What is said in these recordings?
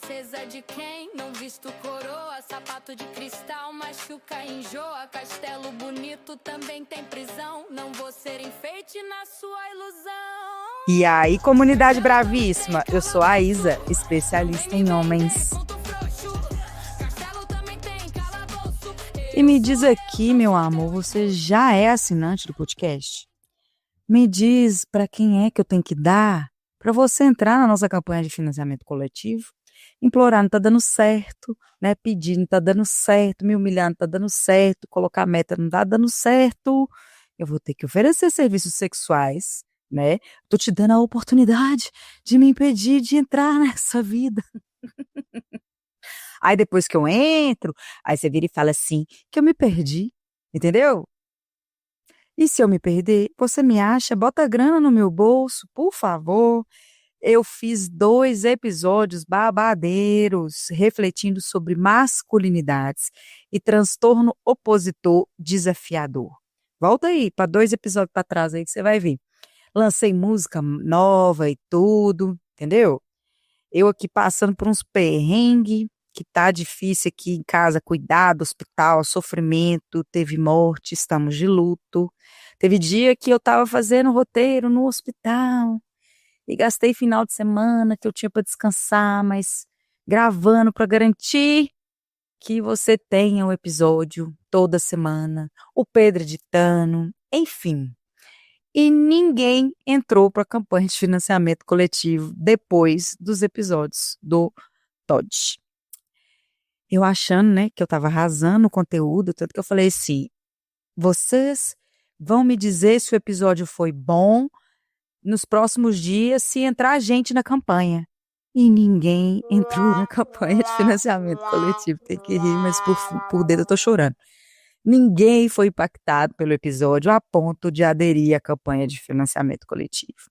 princesa de quem? Não visto coroa, sapato de cristal, machuca, enjoa. Castelo bonito também tem prisão. Não vou ser enfeite na sua ilusão. E aí, comunidade bravíssima, eu sou a Isa, especialista em homens. E me diz aqui, meu amor, você já é assinante do podcast? Me diz para quem é que eu tenho que dar para você entrar na nossa campanha de financiamento coletivo. Implorar não tá dando certo, né? Pedir não tá dando certo, me humilhar não tá dando certo, colocar meta não tá dando certo. Eu vou ter que oferecer serviços sexuais, né? Tô te dando a oportunidade de me impedir de entrar nessa vida. Aí depois que eu entro, aí você vira e fala assim, que eu me perdi, entendeu? E se eu me perder, você me acha, bota grana no meu bolso, por favor. Eu fiz 2 episódios babadeiros refletindo sobre masculinidades e transtorno opositor desafiador. Volta aí para 2 episódios para trás aí que você vai ver. Lancei música nova e tudo, entendeu? Eu aqui passando por uns perrengues, que tá difícil aqui em casa, cuidado, hospital, sofrimento, teve morte, estamos de luto. Teve dia que eu tava fazendo roteiro no hospital e gastei final de semana que eu tinha para descansar, mas gravando para garantir que você tenha um episódio toda semana, o Pedro editando, enfim. E ninguém entrou para a campanha de financiamento coletivo depois dos episódios do Todd. Eu achando, né, que eu estava arrasando o conteúdo, tanto que eu falei assim, vocês vão me dizer se o episódio foi bom nos próximos dias, se entrar gente na campanha. E ninguém entrou na campanha de financiamento coletivo. Tem que rir, mas por dentro eu tô chorando. Ninguém foi impactado pelo episódio a ponto de aderir à campanha de financiamento coletivo.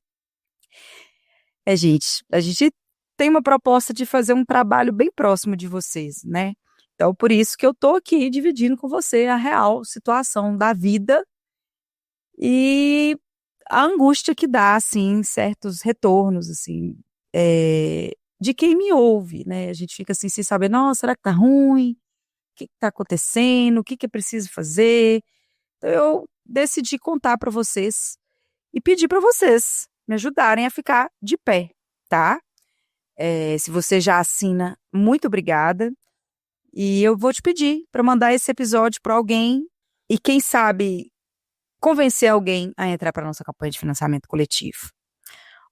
Gente, a gente tem uma proposta de fazer um trabalho bem próximo de vocês, né? Então, por isso que eu tô aqui dividindo com você a real situação da vida e a angústia que dá, assim, certos retornos, assim, de quem me ouve, né? A gente fica assim, sem saber, nossa, será que tá ruim? O que tá acontecendo? O que é preciso fazer? Então, eu decidi contar para vocês e pedir para vocês me ajudarem a ficar de pé, tá? Se você já assina, muito obrigada. E eu vou te pedir para mandar esse episódio para alguém e, quem sabe, convencer alguém a entrar para a nossa campanha de financiamento coletivo.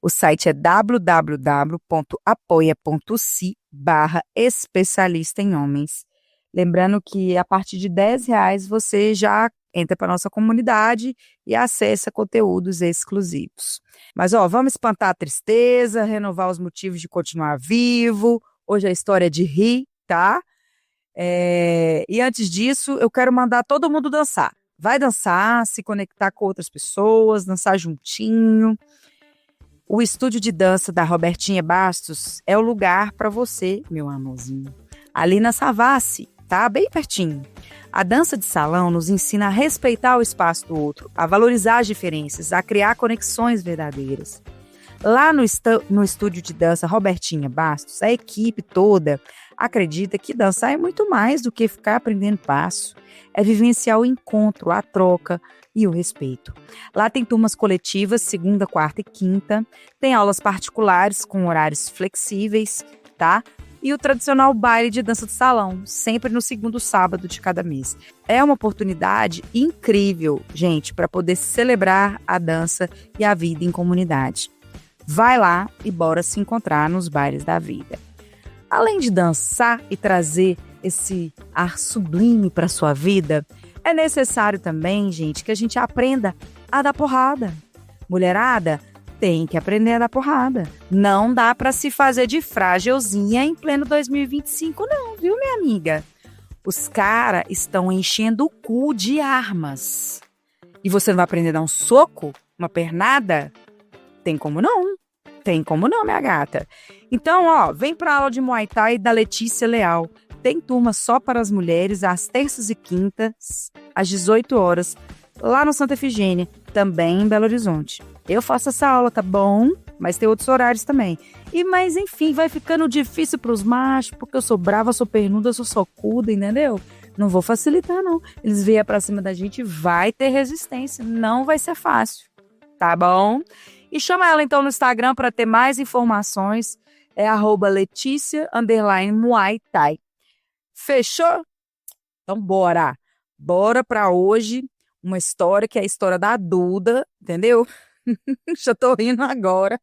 O site é www.apoia.se/especialista em homens. Lembrando que a partir de R$10 você já entra para a nossa comunidade e acessa conteúdos exclusivos. Mas, vamos espantar a tristeza, renovar os motivos de continuar vivo. Hoje a história é de rir, tá? E antes disso, eu quero mandar todo mundo dançar. Vai dançar, se conectar com outras pessoas, dançar juntinho. O estúdio de dança da Robertinha Bastos é o lugar para você, meu amorzinho. Ali na Savassi, tá? Bem pertinho. A dança de salão nos ensina a respeitar o espaço do outro, a valorizar as diferenças, a criar conexões verdadeiras. Lá no estúdio de dança Robertinha Bastos, a equipe toda acredita que dançar é muito mais do que ficar aprendendo passo. É vivenciar o encontro, a troca e o respeito. Lá tem turmas coletivas, segunda, quarta e quinta. Tem aulas particulares com horários flexíveis, tá? E o tradicional baile de dança de salão, sempre no segundo sábado de cada mês. É uma oportunidade incrível, gente, para poder celebrar a dança e a vida em comunidade. Vai lá e bora se encontrar nos bailes da vida. Além de dançar e trazer esse ar sublime para sua vida, é necessário também, gente, que a gente aprenda a dar porrada. Mulherada, tem que aprender a dar porrada. Não dá para se fazer de frágilzinha em pleno 2025 não, viu, minha amiga? Os caras estão enchendo o cu de armas. E você não vai aprender a dar um soco? Uma pernada? Tem como não. Tem como não, minha gata. Então, vem pra aula de Muay Thai da Letícia Leal. Tem turma só para as mulheres, às terças e quintas, às 18 horas, lá no Santa Efigênia, também em Belo Horizonte. Eu faço essa aula, tá bom? mas tem outros horários também. Mas enfim, vai ficando difícil pros machos, porque eu sou brava, sou pernuda, sou socuda, entendeu? Não vou facilitar, não. Eles vierem pra cima da gente, vai ter resistência, não vai ser fácil, tá bom? E chama ela então no Instagram para ter mais informações, é @Letícia_Muay Thai. Fechou? Então bora! Bora pra hoje uma história que é a história da Duda, entendeu? Já tô rindo agora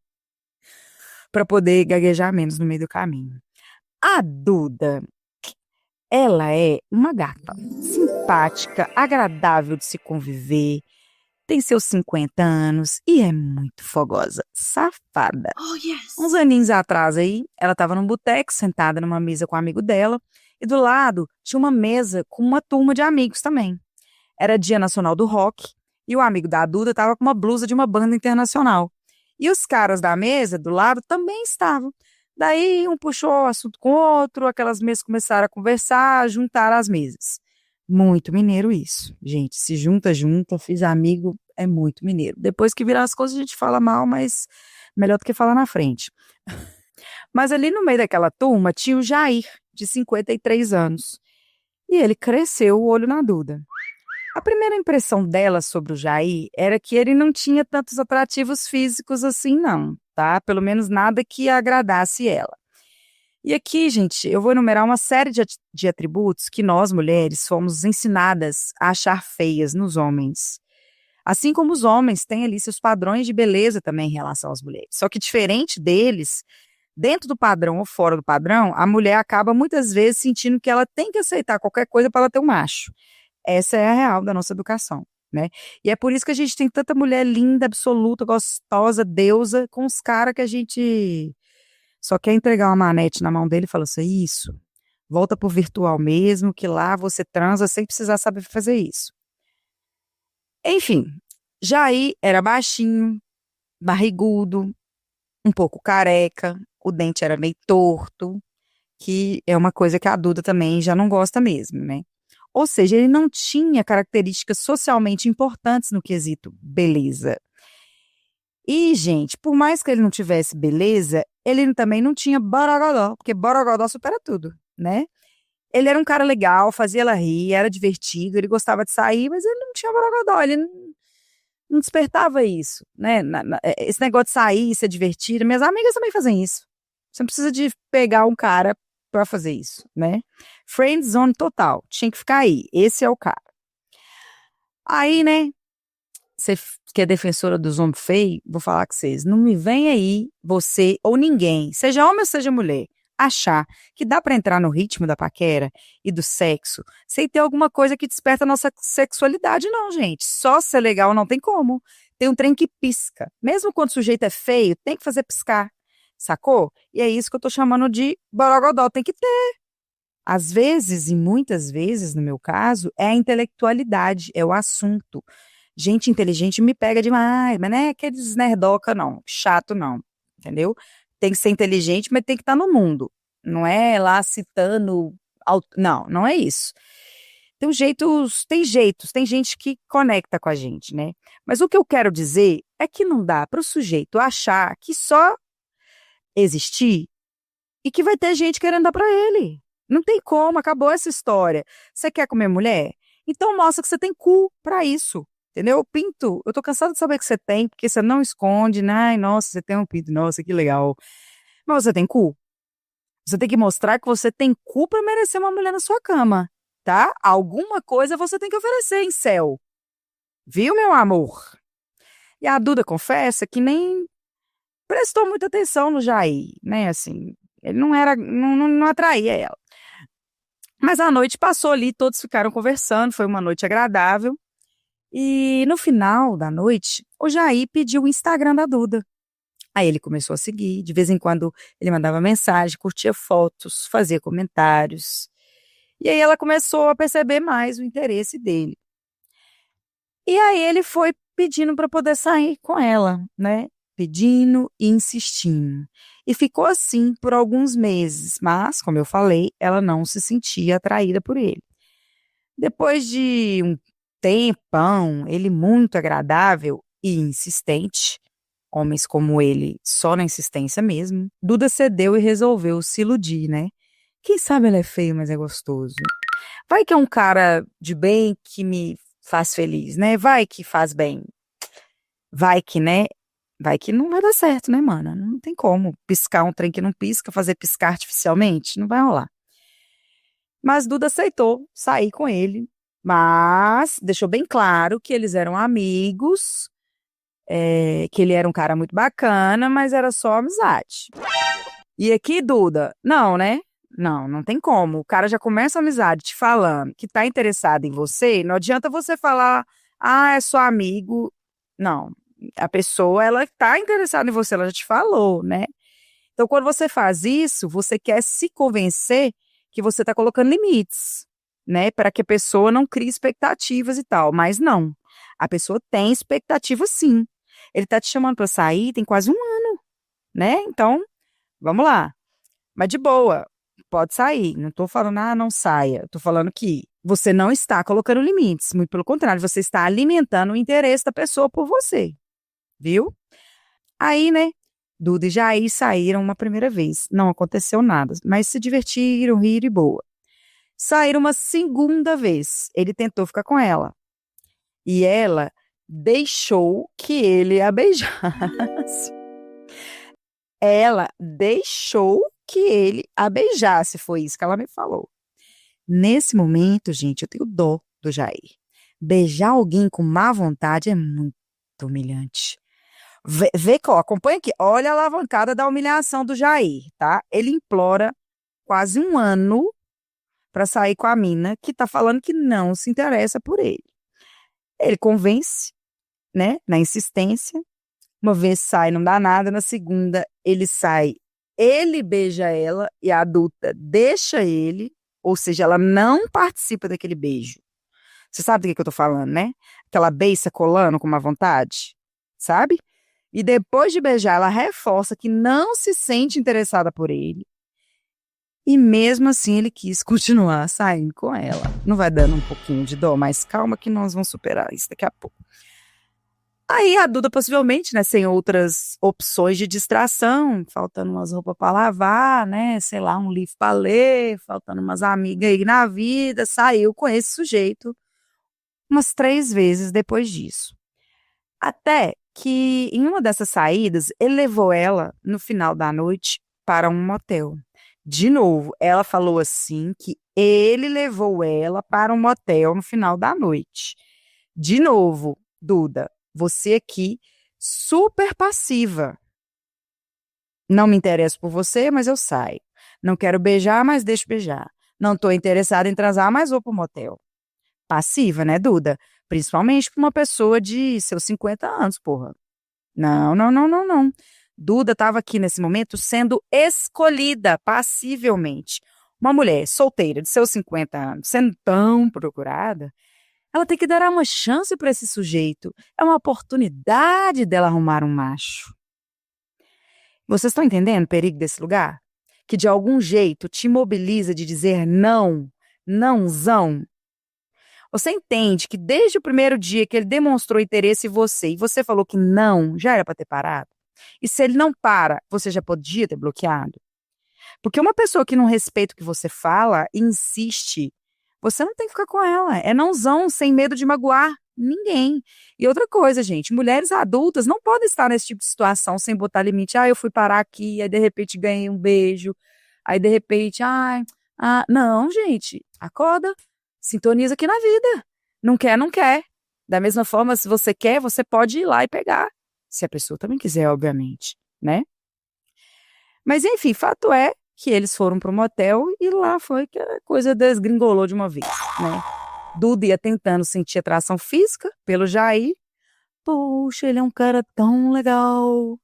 para poder gaguejar menos no meio do caminho. A Duda, ela é uma gata simpática, agradável de se conviver, tem seus 50 anos e é muito fogosa, safada. Oh, yes. Uns aninhos atrás aí, ela estava num boteco, sentada numa mesa com um amigo dela, e do lado tinha uma mesa com uma turma de amigos também. Era Dia Nacional do Rock, e o amigo da Duda estava com uma blusa de uma banda internacional. E os caras da mesa do lado também estavam. Daí um puxou o assunto com o outro, aquelas mesas começaram a conversar, juntaram as mesas. Muito mineiro isso. Gente, se junta, fiz amigo, é muito mineiro. Depois que virar as coisas a gente fala mal, mas melhor do que falar na frente. Mas ali no meio daquela turma tinha o Jair, de 53 anos. E ele cresceu o olho na Duda. A primeira impressão dela sobre o Jair era que ele não tinha tantos atrativos físicos assim não, tá? Pelo menos nada que agradasse ela. E aqui, gente, eu vou enumerar uma série de atributos que nós, mulheres, fomos ensinadas a achar feias nos homens. Assim como os homens têm ali seus padrões de beleza também em relação às mulheres. Só que diferente deles, dentro do padrão ou fora do padrão, a mulher acaba muitas vezes sentindo que ela tem que aceitar qualquer coisa para ela ter um macho. Essa é a real da nossa educação, né? E é por isso que a gente tem tanta mulher linda, absoluta, gostosa, deusa, com os caras que a gente só quer entregar uma manete na mão dele e fala assim, isso, volta pro virtual mesmo, que lá você transa sem precisar saber fazer isso. Enfim, Jair era baixinho, barrigudo, um pouco careca, o dente era meio torto, que é uma coisa que a Duda também já não gosta mesmo, né? Ou seja, ele não tinha características socialmente importantes no quesito beleza. E, gente, por mais que ele não tivesse beleza, ele também não tinha borogodó, porque borogodó supera tudo, né? Ele era um cara legal, fazia ela rir, era divertido, ele gostava de sair, mas ele não tinha borogodó, ele não despertava isso, né? Esse negócio de sair, ser divertido, minhas amigas também fazem isso. Você não precisa de pegar um cara pra fazer isso, né? Friend zone total, tinha que ficar aí, esse é o cara. Aí, né, você que é defensora dos homens feios, vou falar com vocês, não me vem aí, você ou ninguém, seja homem ou seja mulher, achar que dá pra entrar no ritmo da paquera e do sexo sem ter alguma coisa que desperta a nossa sexualidade, não, gente. Só ser legal não tem como. Tem um trem que pisca. Mesmo quando o sujeito é feio, tem que fazer piscar. Sacou? E é isso que eu tô chamando de borogodó, tem que ter. Às vezes, e muitas vezes, no meu caso, é a intelectualidade, é o assunto. Gente inteligente me pega demais, mas não é aqueles nerdoca, não. Chato, não. Entendeu? Tem que ser inteligente, mas tem que estar no mundo. Não é lá citando. Não, não é isso. Tem jeitos, tem gente que conecta com a gente, né? Mas o que eu quero dizer é que não dá para o sujeito achar que só existir e que vai ter gente querendo dar para ele. Não tem como, acabou essa história. Você quer comer mulher? Então mostra que você tem cu para isso. Entendeu? Pinto, eu tô cansada de saber que você tem, porque você não esconde, né? Ai, nossa, você tem um pinto, nossa, que legal. Mas você tem cu. Você tem que mostrar que você tem cu pra merecer uma mulher na sua cama, tá? Alguma coisa você tem que oferecer em céu. Viu, meu amor? E a Duda confessa que nem prestou muita atenção no Jair, né? Assim, ele não atraía ela. Mas a noite passou ali, todos ficaram conversando, foi uma noite agradável. E no final da noite, o Jair pediu o Instagram da Duda. Aí ele começou a seguir, de vez em quando ele mandava mensagem, curtia fotos, fazia comentários. E aí ela começou a perceber mais o interesse dele. E aí ele foi pedindo para poder sair com ela, né? Pedindo e insistindo. E ficou assim por alguns meses, mas, como eu falei, ela não se sentia atraída por ele. Depois de um tempão, ele muito agradável e insistente, homens como ele, só na insistência mesmo, Duda cedeu e resolveu se iludir, né? Quem sabe ele é feio, mas é gostoso. Vai que é um cara de bem que me faz feliz, né? Vai que faz bem. Vai que, né? Vai que não vai dar certo, né, mana? Não tem como piscar um trem que não pisca, fazer piscar artificialmente, não vai rolar. Mas Duda aceitou sair com ele, mas deixou bem claro que eles eram amigos, que ele era um cara muito bacana, mas era só amizade. E aqui, Duda, não, né? Não, não tem como. O cara já começa a amizade te falando que tá interessado em você, não adianta você falar, ah, é só amigo. Não, a pessoa, ela tá interessada em você, ela já te falou, né? Então, quando você faz isso, você quer se convencer que você tá colocando limites, né? Para que a pessoa não crie expectativas e tal. Mas não, a pessoa tem expectativa sim. Ele tá te chamando para sair tem quase um ano, né? Então, vamos lá. Mas de boa, pode sair. Não tô falando, ah, não saia. Tô falando que você não está colocando limites. Muito pelo contrário, você está alimentando o interesse da pessoa por você. Viu? Aí, né? Duda e Jair saíram uma primeira vez. Não aconteceu nada, mas se divertiram, riram e boa. Saíram uma segunda vez. Ele tentou ficar com ela. E ela deixou que ele a beijasse. Ela deixou que ele a beijasse. Foi isso que ela me falou. Nesse momento, gente, eu tenho dó do Jair. Beijar alguém com má vontade é muito humilhante. Acompanha aqui. Olha a alavancada da humilhação do Jair, tá? Ele implora quase um ano para sair com a mina que tá falando que não se interessa por ele. Ele convence, né? Na insistência. Uma vez sai, não dá nada. Na segunda, ele sai, ele beija ela e a adulta deixa ele, ou seja, ela não participa daquele beijo. Você sabe do que eu tô falando, né? Aquela beiça colando com uma vontade, sabe? E depois de beijar, ela reforça que não se sente interessada por ele. E mesmo assim, ele quis continuar saindo com ela. Não vai dando um pouquinho de dor, mas calma que nós vamos superar isso daqui a pouco. Aí a Duda possivelmente, né, sem outras opções de distração, faltando umas roupas para lavar, né, sei lá, um livro para ler, faltando umas amigas aí na vida, saiu com esse sujeito umas 3 vezes depois disso. Até que em uma dessas saídas, ele levou ela no final da noite para um motel. De novo, ela falou assim que ele levou ela para um motel no final da noite. De novo, Duda, você aqui, super passiva. Não me interesso por você, mas eu saio. Não quero beijar, mas deixo beijar. Não estou interessada em transar, mas vou pro motel. Passiva, né, Duda? Principalmente para uma pessoa de seus 50 anos, porra. Não, não, não, não, não. Duda estava aqui nesse momento sendo escolhida passivelmente. Uma mulher solteira de seus 50 anos, sendo tão procurada, ela tem que dar uma chance para esse sujeito. É uma oportunidade dela arrumar um macho. Vocês estão entendendo o perigo desse lugar? Que de algum jeito te imobiliza de dizer não, nãozão. Você entende que desde o primeiro dia que ele demonstrou interesse em você e você falou que não, já era para ter parado? E se ele não para, você já podia ter bloqueado? Porque uma pessoa que não respeita o que você fala e insiste, você não tem que ficar com ela. É nãozão, sem medo de magoar ninguém. E outra coisa, gente, mulheres adultas não podem estar nesse tipo de situação sem botar limite. Ah, eu fui parar aqui, aí de repente ganhei um beijo, aí de repente, não, gente, acorda. Sintoniza aqui na vida. Não quer, não quer. Da mesma forma, se você quer, você pode ir lá e pegar. Se a pessoa também quiser, obviamente, né? Mas, enfim, fato é que eles foram pro motel e lá foi que a coisa desgringolou de uma vez, né? Duda ia tentando sentir atração física pelo Jair. Poxa, ele é um cara tão legal.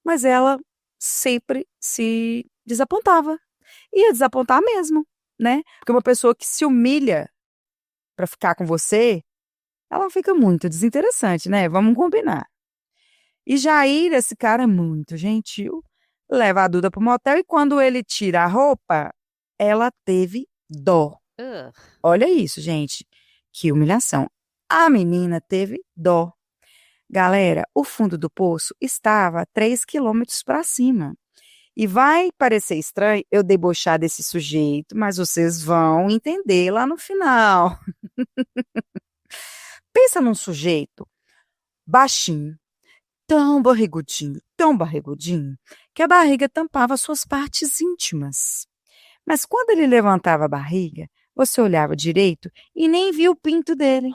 Mas ela sempre se desapontava. Ia desapontar mesmo, né? Porque uma pessoa que se humilha para ficar com você, ela fica muito desinteressante, né? Vamos combinar. E Jair, esse cara é muito gentil, leva a Duda pro motel e quando ele tira a roupa, ela teve dó. Olha isso, gente. Que humilhação. A menina teve dó. Galera, o fundo do poço estava a 3 quilômetros para cima. E vai parecer estranho eu debochar desse sujeito, mas vocês vão entender lá no final. Pensa num sujeito baixinho, tão barrigudinho, que a barriga tampava suas partes íntimas. Mas quando ele levantava a barriga, você olhava direito e nem via o pinto dele.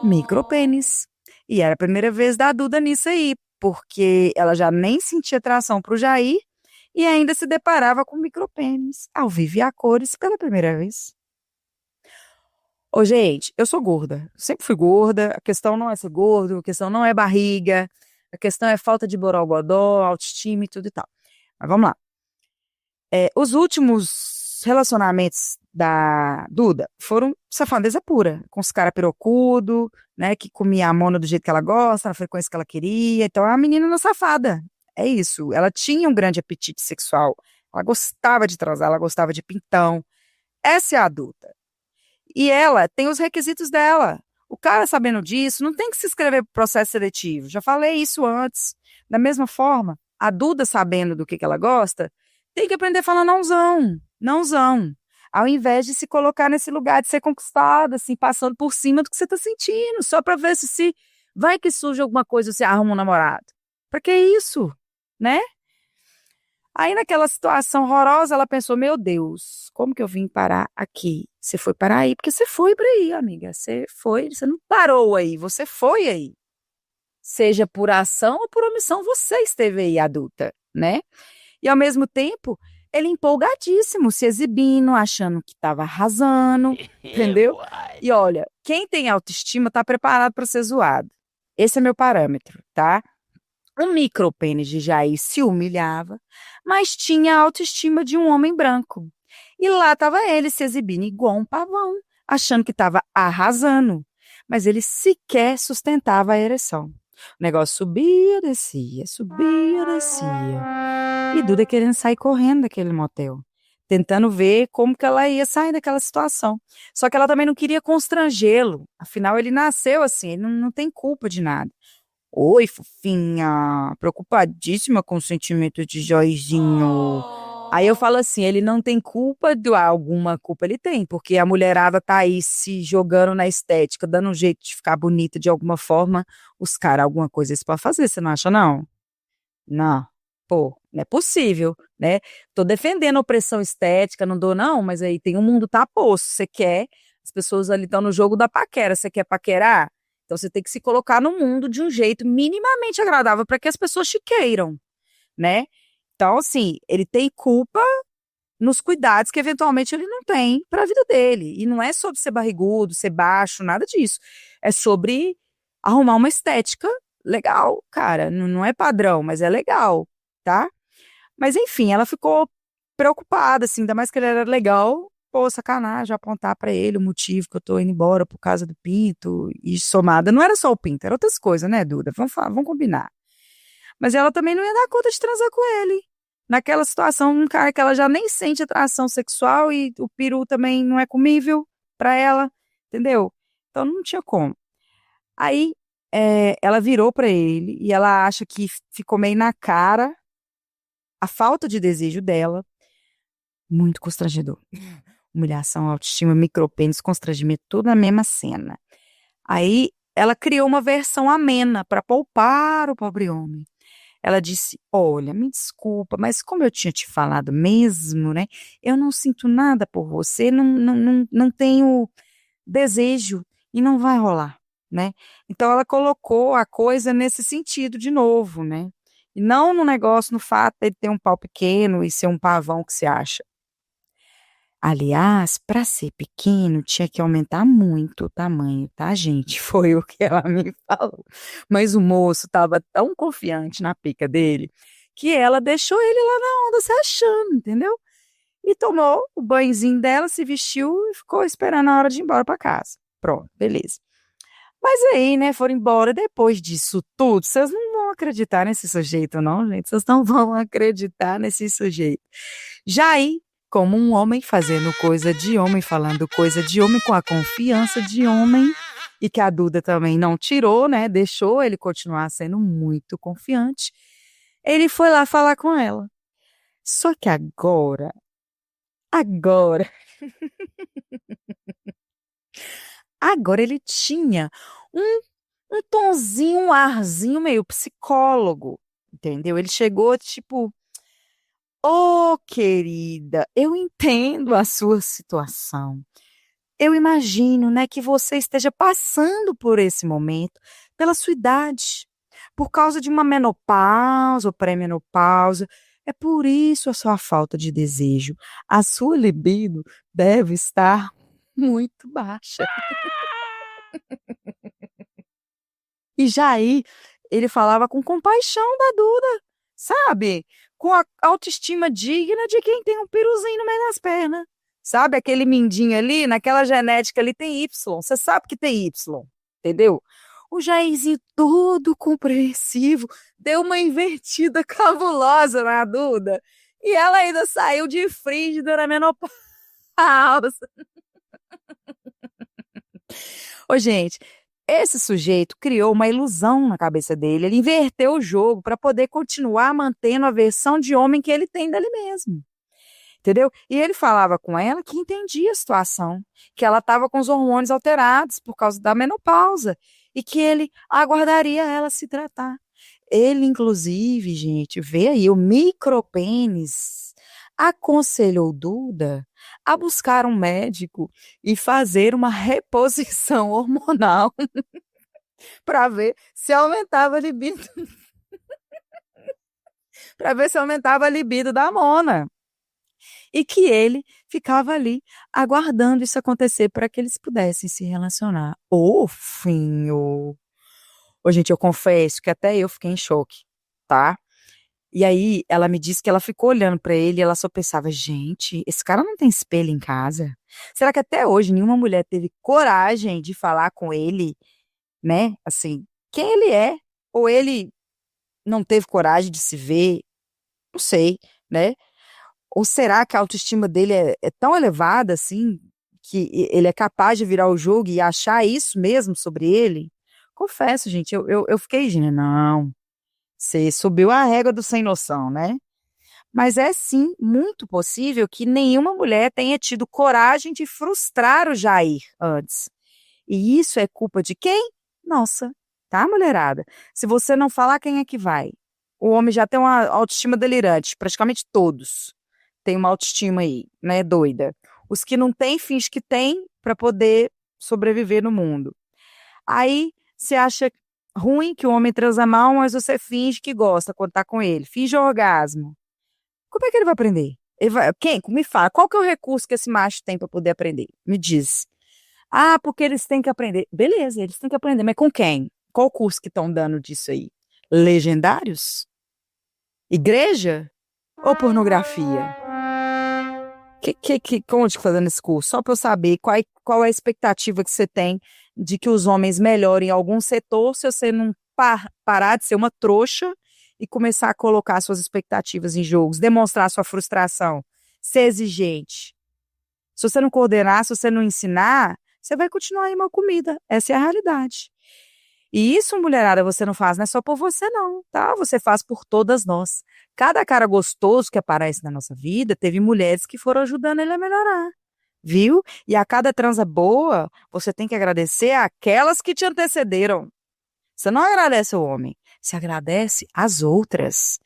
Micropênis. E era a primeira vez da Duda nisso aí, porque ela já nem sentia atração pro Jair e ainda se deparava com micropênis, ao vivo e a cores, pela primeira vez. Ô, gente, eu sou gorda, sempre fui gorda, a questão não é ser gordo, a questão não é barriga, a questão é falta de borogodó, autoestima e tudo e tal. Mas vamos lá. Os últimos relacionamentos da Duda foram safadeza pura, com os caras pirocudo, né, que comia a mona do jeito que ela gosta, na frequência que ela queria, então é uma menina na safada, é isso, ela tinha um grande apetite sexual, ela gostava de transar, ela gostava de pintão, essa é a adulta. E ela tem os requisitos dela. O cara sabendo disso, não tem que se inscrever para o processo seletivo. Já falei isso antes. Da mesma forma, a Duda sabendo do que ela gosta, tem que aprender a falar nãozão. Nãozão. Ao invés de se colocar nesse lugar de ser conquistada, assim, passando por cima do que você está sentindo, só para ver se vai que surge alguma coisa, você arruma um namorado. Para que isso? Né? Aí, naquela situação horrorosa, ela pensou, meu Deus, como que eu vim parar aqui? Você foi parar aí, porque você foi para aí, amiga. Você foi, você não parou aí, você foi aí. Seja por ação ou por omissão, você esteve aí, adulta, né? E, ao mesmo tempo, ele empolgadíssimo, se exibindo, achando que estava arrasando, entendeu? E, olha, quem tem autoestima está preparado para ser zoado. Esse é meu parâmetro, tá? O micropênis de Jair se humilhava, mas tinha a autoestima de um homem branco. E lá estava ele se exibindo igual um pavão, achando que estava arrasando. Mas ele sequer sustentava a ereção. O negócio subia, descia, subia, descia. E Duda querendo sair correndo daquele motel, tentando ver como que ela ia sair daquela situação. Só que ela também não queria constrangê-lo. Afinal, ele nasceu assim, ele não tem culpa de nada. Oi, fofinha, preocupadíssima com o sentimento de Joizinho. Aí eu falo assim, ele não tem culpa, alguma culpa ele tem, porque a mulherada tá aí se jogando na estética, dando um jeito de ficar bonita de alguma forma, os caras alguma coisa eles podem fazer, você não acha não? Não, pô, não é possível, né? Tô defendendo a opressão estética, não dou não, mas aí tem um mundo tá posto, você quer, as pessoas ali estão no jogo da paquera, você quer paquerar? Então você tem que se colocar no mundo de um jeito minimamente agradável para que as pessoas te queiram, né? Então, assim, ele tem culpa nos cuidados que eventualmente ele não tem para a vida dele. E não é sobre ser barrigudo, ser baixo, nada disso. É sobre arrumar uma estética legal, cara. Não é padrão, mas é legal, tá? Mas enfim, ela ficou preocupada, assim, ainda mais que ele era legal. Pô, sacanagem, apontar pra ele o motivo que eu tô indo embora por causa do pinto e somada. Não era só o pinto, era outras coisas, né, Duda? Vamos combinar. Mas ela também não ia dar conta de transar com ele. Naquela situação, um cara que ela já nem sente atração sexual e o peru também não é comível pra ela, entendeu? Então não tinha como. Aí ela virou pra ele e ela acha que ficou meio na cara a falta de desejo dela. Muito constrangedor. Humilhação, autoestima, micropênis, constrangimento, tudo na mesma cena. Aí ela criou uma versão amena para poupar o pobre homem. Ela disse, olha, me desculpa, mas como eu tinha te falado mesmo, né? Eu não sinto nada por você, não tenho desejo e não vai rolar, né? Então ela colocou a coisa nesse sentido de novo, né? E não no negócio, no fato de ele ter um pau pequeno e ser um pavão que se acha. Aliás, para ser pequeno, tinha que aumentar muito o tamanho, tá, gente? Foi o que ela me falou. Mas o moço estava tão confiante na pica dele que ela deixou ele lá na onda se achando, entendeu? E tomou o banhozinho dela, se vestiu e ficou esperando a hora de ir embora para casa. Pronto, beleza. Mas aí, né, foram embora. Depois disso tudo, vocês não vão acreditar nesse sujeito, não, gente. Vocês não vão acreditar nesse sujeito. Jair, como um homem fazendo coisa de homem, falando coisa de homem, com a confiança de homem, e que a Duda também não tirou, né? Deixou ele continuar sendo muito confiante. Ele foi lá falar com ela. Só que agora, agora ele tinha um, um tonzinho, um arzinho meio psicólogo, entendeu? Ele chegou tipo, ô querida, eu entendo a sua situação. Eu imagino, né, que você esteja passando por esse momento, pela sua idade, por causa de uma menopausa ou pré-menopausa. É por isso a sua falta de desejo. A sua libido deve estar muito baixa. E Jair, ele falava com compaixão da Duda, sabe? Com a autoestima digna de quem tem um piruzinho no meio das pernas. Sabe, aquele mindinho ali, naquela genética ali tem Y. Você sabe que tem Y, entendeu? O Jairzinho todo compreensivo deu uma invertida cabulosa na Duda. E ela ainda saiu de frígida na menopausa. Ô, gente, esse sujeito criou uma ilusão na cabeça dele. Ele inverteu o jogo para poder continuar mantendo a versão de homem que ele tem dele mesmo. Entendeu? E ele falava com ela que entendia a situação, que ela estava com os hormônios alterados por causa da menopausa e que ele aguardaria ela se tratar. Ele, inclusive, gente, vê aí, o micropênis aconselhou Duda a buscar um médico e fazer uma reposição hormonal para ver se aumentava a libido, para ver se aumentava a libido da Mona. E que ele ficava ali aguardando isso acontecer para que eles pudessem se relacionar. Ô, finho! Ô, gente, eu confesso que até eu fiquei em choque, tá? E aí ela me disse que ela ficou olhando para ele e ela só pensava, gente, esse cara não tem espelho em casa? Será que até hoje nenhuma mulher teve coragem de falar com ele, né? Assim, quem ele é? Ou ele não teve coragem de se ver? Não sei, né? Ou será que a autoestima dele é tão elevada assim que ele é capaz de virar o jogo e achar isso mesmo sobre ele? Confesso, gente, eu fiquei, gente, não, você subiu a régua do sem noção, né? Mas é sim muito possível que nenhuma mulher tenha tido coragem de frustrar o Jair antes. E isso é culpa de quem? Nossa, tá, mulherada? Se você não falar, quem é que vai? O homem já tem uma autoestima delirante, praticamente todos têm uma autoestima aí, né, doida. Os que não têm, finge que têm para poder sobreviver no mundo. Aí você acha ruim que o homem transa mal, mas você finge que gosta quando tá com ele. Finge orgasmo. Como é que ele vai aprender? Ele vai, quem? Me fala, qual que é o recurso que esse macho tem para poder aprender? Me diz. Ah, porque eles têm que aprender. Beleza, eles têm que aprender, mas com quem? Qual curso que estão dando disso aí? Legendários? Igreja? Ou pornografia? Onde que tá dando esse curso? Só para eu saber qual é a expectativa que você tem de que os homens melhorem em algum setor se você não parar de ser uma trouxa e começar a colocar suas expectativas em jogos, demonstrar sua frustração, ser exigente. Se você não coordenar, se você não ensinar, você vai continuar aí mal comida. Essa é a realidade. E isso, mulherada, você não faz, não é só por você não, tá? Você faz por todas nós. Cada cara gostoso que aparece na nossa vida, teve mulheres que foram ajudando ele a melhorar, viu? E a cada transa boa, você tem que agradecer aquelas que te antecederam. Você não agradece o homem, você agradece as outras.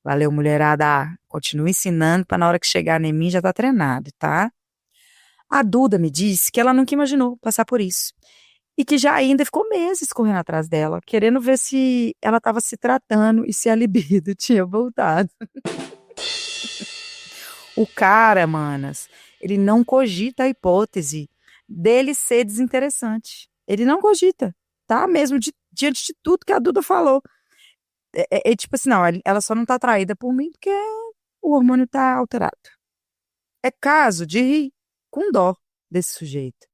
Valeu, mulherada. Continua ensinando para na hora que chegar em mim já tá treinado, tá? A Duda me disse que ela nunca imaginou passar por isso. E que já ainda ficou meses correndo atrás dela, querendo ver se ela estava se tratando e se a libido tinha voltado. O cara, manas, ele não cogita a hipótese dele ser desinteressante. Ele não cogita, tá? Mesmo diante de tudo que a Duda falou. É tipo assim, não, ela só não tá atraída por mim porque o hormônio tá alterado. É caso de rir com dó desse sujeito.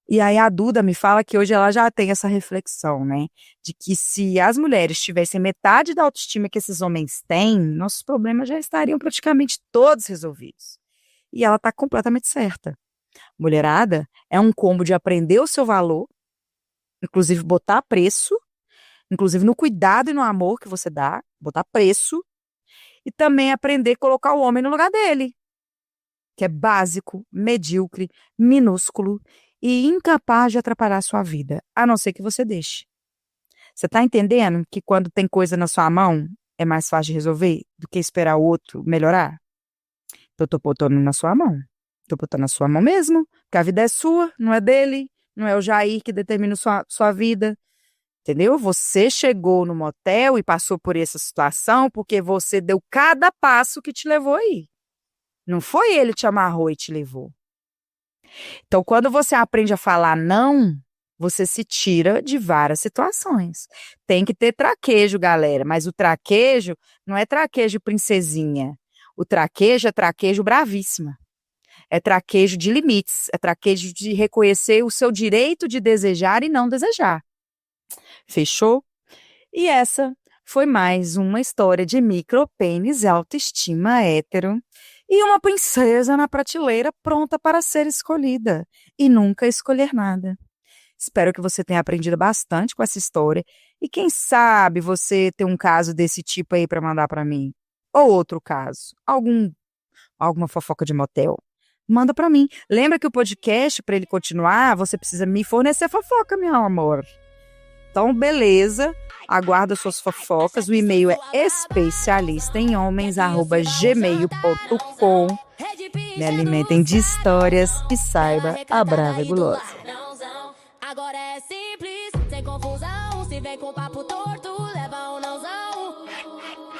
E aí a Duda me fala que hoje ela já tem essa reflexão, né? De que se as mulheres tivessem metade da autoestima que esses homens têm, nossos problemas já estariam praticamente todos resolvidos. E ela tá completamente certa. Mulherada é um combo de aprender o seu valor, inclusive botar preço, inclusive no cuidado e no amor que você dá, botar preço, e também aprender a colocar o homem no lugar dele, que é básico, medíocre, minúsculo e incapaz de atrapalhar a sua vida, a não ser que você deixe. Você tá entendendo que quando tem coisa na sua mão, é mais fácil de resolver do que esperar o outro melhorar? Então, eu tô botando na sua mão. Tô botando na sua mão mesmo, porque a vida é sua, não é dele, não é o Jair que determina sua vida. Entendeu? Você chegou no motel e passou por essa situação porque você deu cada passo que te levou aí. Não foi ele que te amarrou e te levou. Então, quando você aprende a falar não, você se tira de várias situações. Tem que ter traquejo, galera, mas o traquejo não é traquejo princesinha. O traquejo é traquejo bravíssima. É traquejo de limites, é traquejo de reconhecer o seu direito de desejar e não desejar. Fechou? E essa foi mais uma história de micropênis e autoestima hétero e uma princesa na prateleira pronta para ser escolhida e nunca escolher nada. Espero que você tenha aprendido bastante com essa história e quem sabe você tem um caso desse tipo aí para mandar para mim. Ou outro caso, alguma fofoca de motel. Manda para mim. Lembra que o podcast, para ele continuar, você precisa me fornecer fofoca, meu amor. Então, beleza. Aguardo suas fofocas. O e-mail é especialistaemhomens@gmail.com. Me alimentem de histórias e saiba a brava e gulosa. Agora é simples, sem confusão. Se vem com papo torto, leva um nãozão.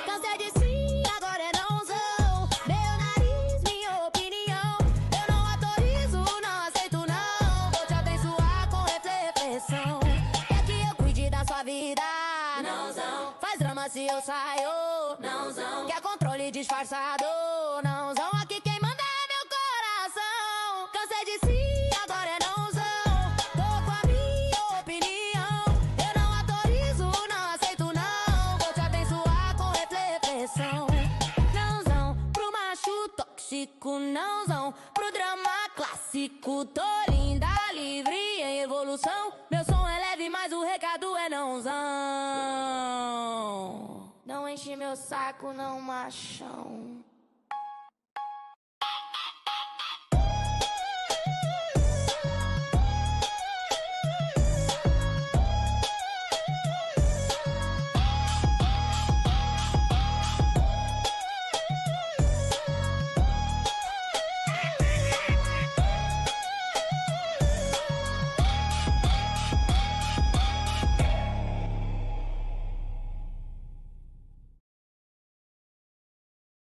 Cansei de sim, agora é nãozão. Meu nariz, minha opinião. Eu não autorizo, não aceito não. Vou te abençoar com reflexão. Quer que eu cuide da sua vida? Nãozão. Faz drama se eu saio? Nãozão. Quer controle disfarçado? Nãozão. Aqui quem manda é meu coração. Cansei de sim. Nãozão, pro drama clássico. Tô linda, livre, em evolução. Meu som é leve, mas o recado é nãozão. Não enche meu saco, não, machão.